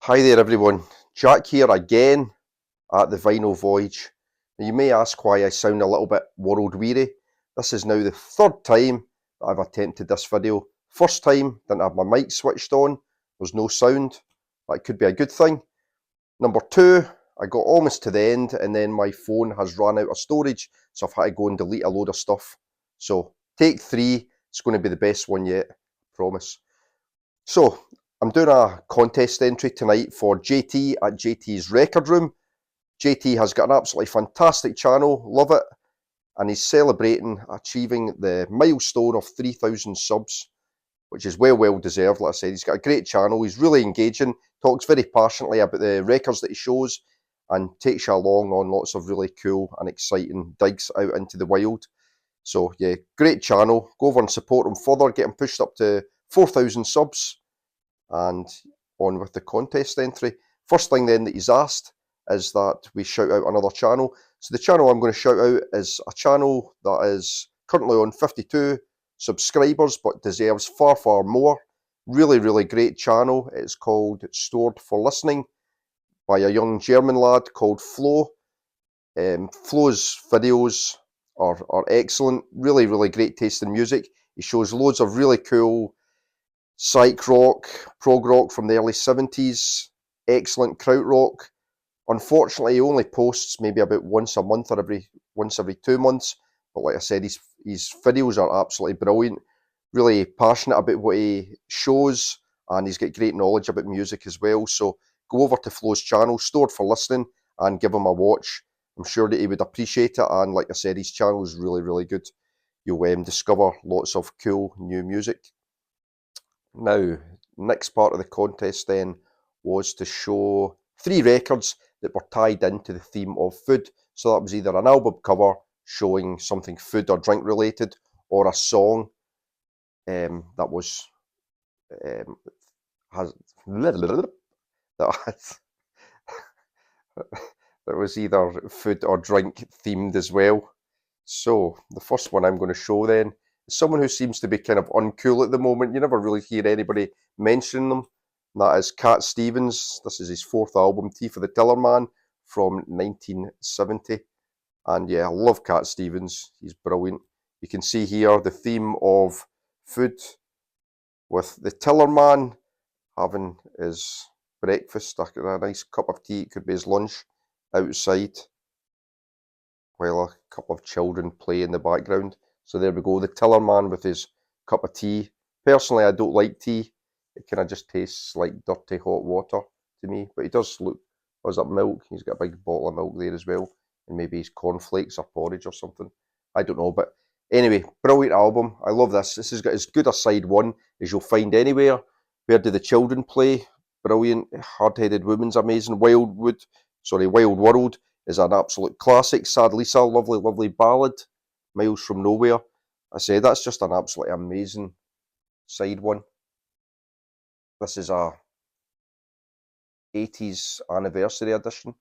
Hi there everyone, Jack here again at the Vinyl Voyage. Now you may ask why I sound a little bit world weary. This is now the third time that I've attempted this video. First time, didn't have my mic switched on, there's no sound. That could be a good thing. Number two, I got almost to the end and then my phone has run out of storage, so I've had to go and delete a load of stuff. So take three, it's going to be the best one yet, I promise. So I'm doing a contest entry tonight for JT at JT's Record Room. JT has got an absolutely fantastic channel, love it, and he's celebrating achieving the milestone of 3,000 subs, which is well deserved. Like I said, he's got a great channel, he's really engaging, talks very passionately about the records that he shows, and takes you along on lots of really cool and exciting digs out into the wild. So yeah, great channel, go over and support him further, get him pushed up to 4,000 subs, and on with the contest entry. First thing then that he's asked is that we shout out another channel. So the channel I'm going to shout out is a channel that is currently on 52 subscribers but deserves far more. Really great channel. It's called Stored for Listening by a young German lad called Flo. Flo's videos are excellent, really great taste in music. He shows loads of really cool psych rock, prog rock from the early 70s, excellent krautrock. Unfortunately, he only posts maybe about once a month or once every 2 months. But like I said, his videos are absolutely brilliant. Really passionate about what he shows, and he's got great knowledge about music as well. So go over to Flo's channel, Stored for Listening, and give him a watch. I'm sure that he would appreciate it. And like I said, his channel is really good. You'll discover lots of cool new music. Now, next part of the contest then was to show 3 records that were tied into the theme of food. So that was either an album cover showing something food or drink related, or a song that was has that was either food or drink themed as well. So the first one I'm going to show then is someone who seems to be kind of uncool at the moment. You never really hear anybody mention them. And that is Cat Stevens. This is his 4th album, Tea for the Tillerman, from 1970. And yeah, I love Cat Stevens. He's brilliant. You can see here the theme of food, with the Tillerman having his breakfast, a nice cup of tea. It could be his lunch outside, while a couple of children play in the background. So there we go, the Tillerman with his cup of tea. Personally, I don't like tea. It kind of just tastes like dirty hot water to me. But he does look, was that milk? He's got a big bottle of milk there as well. And maybe his cornflakes or porridge or something. I don't know. But anyway, brilliant album. I love this. This has got as good a side one as you'll find anywhere. Where Do the Children Play? Brilliant. Hard-Headed Woman's amazing. Wild World is an absolute classic. Sad Lisa, lovely ballad. Miles from Nowhere. I say that's just an absolutely amazing side one. This is a 80s anniversary edition,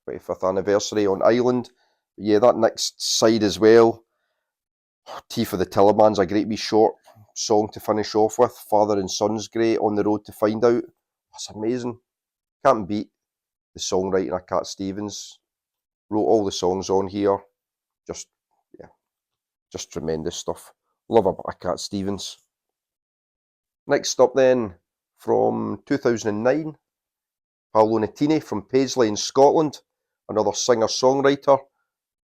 25th anniversary on Island. But yeah, that next side as well. Tea for the Tillerman's a great wee short song to finish off with. Father and Son's great. On the Road to Find Out. That's amazing. Can't beat the songwriting of Cat Stevens. Wrote all the songs on here. Just tremendous stuff. Love a bit of Cat Stevens. Next up then, from 2009, Paolo Nutini from Paisley in Scotland, another singer-songwriter.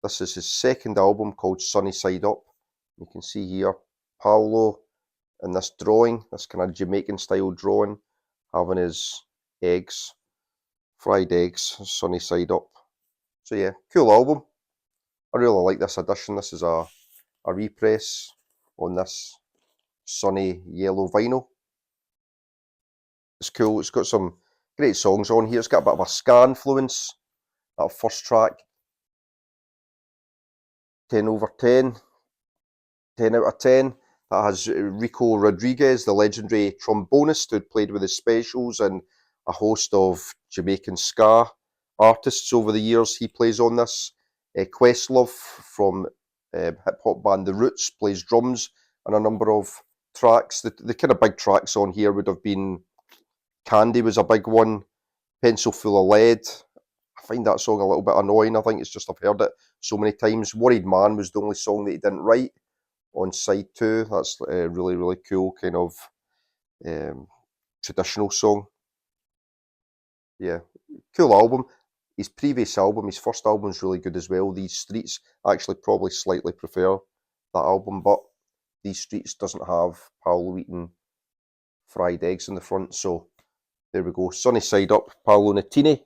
This is his 2nd album called Sunny Side Up. You can see here Paolo in this drawing, this kind of Jamaican style drawing, having his eggs, fried eggs, sunny side up. So yeah, cool album. I really like this edition. This is a repress on this sunny yellow vinyl. It's cool. It's got some great songs on here. It's got a bit of a ska influence. That first track, 10 over 10, 10 out of 10. That has Rico Rodriguez, the legendary trombonist who played with the Specials and a host of Jamaican ska artists over the years. He plays on this. Questlove from hip-hop band The Roots plays drums on a number of tracks. The kind of big tracks on here would have been Candy was a big one. Pencil Full of Lead. I find that song a little bit annoying. I think it's just I've heard it so many times. Worried Man was the only song that he didn't write on side 2. That's a really, really cool kind of traditional song. Yeah, cool album. His previous album, his first album, is really good as well. These Streets, I actually probably slightly prefer that album, but These Streets doesn't have Paolo eating fried eggs in the front, so there we go. Sunny Side Up, Paolo Nutini,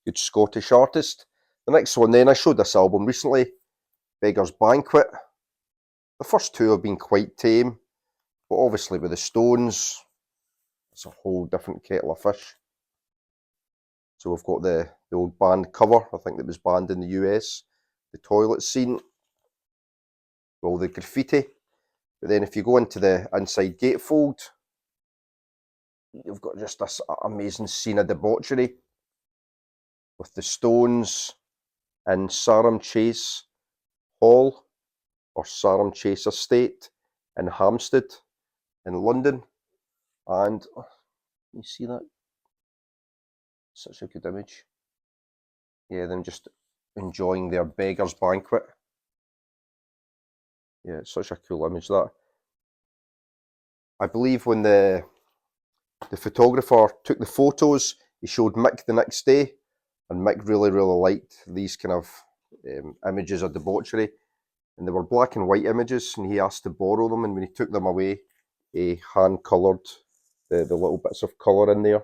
good Scottish artist. The next one then, I showed this album recently, Beggar's Banquet. The first 2 have been quite tame, but obviously with the Stones, it's a whole different kettle of fish. So we've got the old band cover, I think that was banned in the US, the toilet scene, all the graffiti. But then if you go into the inside gatefold, you've got just this amazing scene of debauchery with the Stones in Sarum Chase Hall, or Sarum Chase Estate in Hampstead in London. And you see that? Such a good image. Yeah, them just enjoying their beggar's banquet. Yeah, it's such a cool image, that. I believe when the photographer took the photos, he showed Mick the next day, and Mick really, really liked these kind of images of debauchery. And they were black and white images, and he asked to borrow them, and when he took them away, he hand-coloured the little bits of colour in there.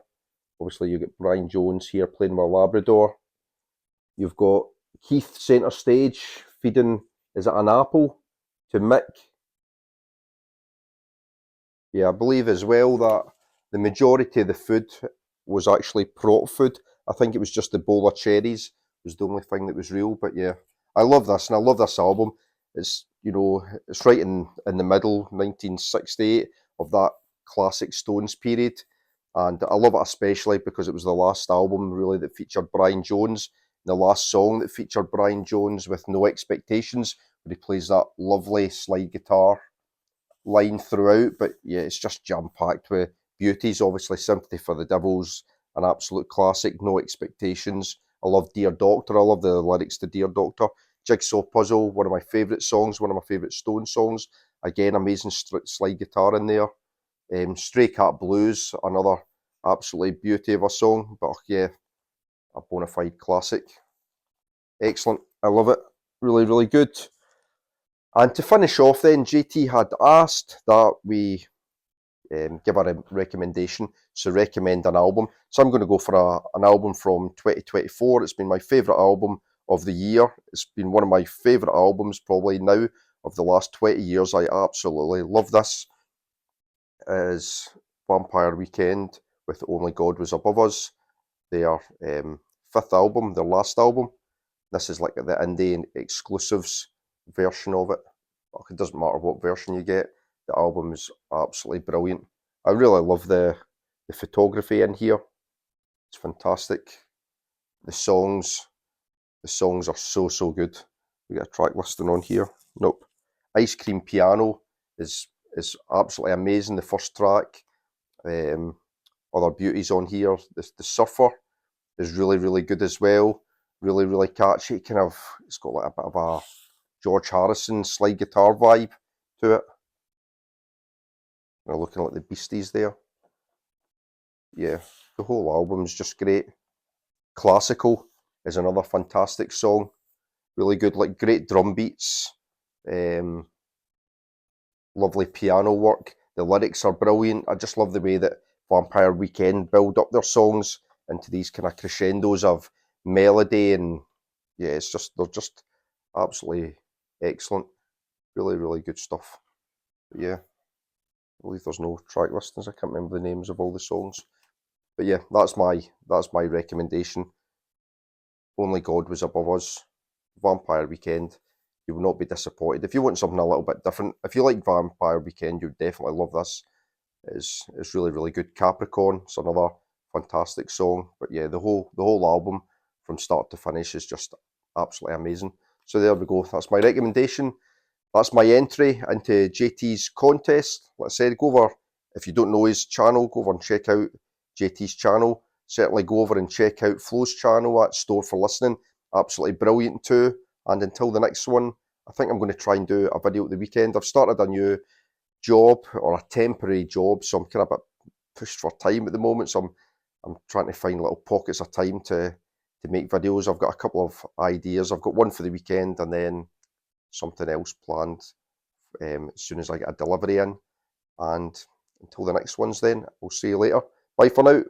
Obviously, you get Brian Jones here playing with a Labrador. You've got Keith centre stage feeding, is it an apple, to Mick? Yeah, I believe as well that the majority of the food was actually prop food. I think it was just the bowl of cherries was the only thing that was real. But yeah, I love this, and I love this album. It's, you know, it's right in the middle, 1968, of that classic Stones period. And I love it especially because it was the last album really that featured Brian Jones, the last song that featured Brian Jones with No Expectations, where he plays that lovely slide guitar line throughout. But yeah, it's just jam-packed with beauties. Obviously, Sympathy for the Devil's an absolute classic, No Expectations. I love Dear Doctor, I love the lyrics to Dear Doctor. Jigsaw Puzzle, one of my favourite songs, one of my favourite Stone songs. Again, amazing slide guitar in there. Stray Cat Blues, another absolutely beauty of a song, but yeah, a bona fide classic. Excellent, I love it, really, really good. And to finish off then, JT had asked that we give a recommendation, so recommend an album. So I'm going to go for an album from 2024. It's been my favourite album of the year. It's been one of my favourite albums probably now of the last 20 years. I absolutely love this. It is Vampire Weekend with Only God Was Above Us. Their 5th album, their last album. This is like the indie exclusives version of it. It doesn't matter what version you get. The album is absolutely brilliant. I really love the photography in here. It's fantastic. The songs are so good. We got a track listing on here. Nope. Ice Cream Piano is absolutely amazing. The first track. Other beauties on here. The Surfer is really, really good as well. Really, really catchy. Kind of, it's got like a bit of a George Harrison slide guitar vibe to it. We're looking like the Beasties there. Yeah, the whole album is just great. Classical is another fantastic song. Really good, like great drum beats. Lovely piano work. The lyrics are brilliant. I just love the way that Vampire Weekend build up their songs into these kind of crescendos of melody, and yeah, they're just absolutely excellent. Really, really good stuff. But yeah, I believe there's no track listings. I can't remember the names of all the songs. But yeah, that's my recommendation. Only God Was Above Us, Vampire Weekend. You will not be disappointed. If you want something a little bit different, if you like Vampire Weekend, you'll definitely love this. It's really, really good. Capricorn, it's another fantastic song. But yeah, the whole album from start to finish is just absolutely amazing. So there we go. That's my recommendation. That's my entry into JT's contest. Like I said, go over, if you don't know his channel, go over and check out JT's channel. Certainly go over and check out Flo's channel at Store for Listening. Absolutely brilliant too. And until the next one, I think I'm going to try and do a video at the weekend. I've started a new job, or a temporary job, so I'm kind of a bit pushed for time at the moment. So I'm trying to find little pockets of time to make videos. I've got a couple of ideas. I've got one for the weekend and then something else planned as soon as I get a delivery in. And until the next ones then, I'll see you later. Bye for now.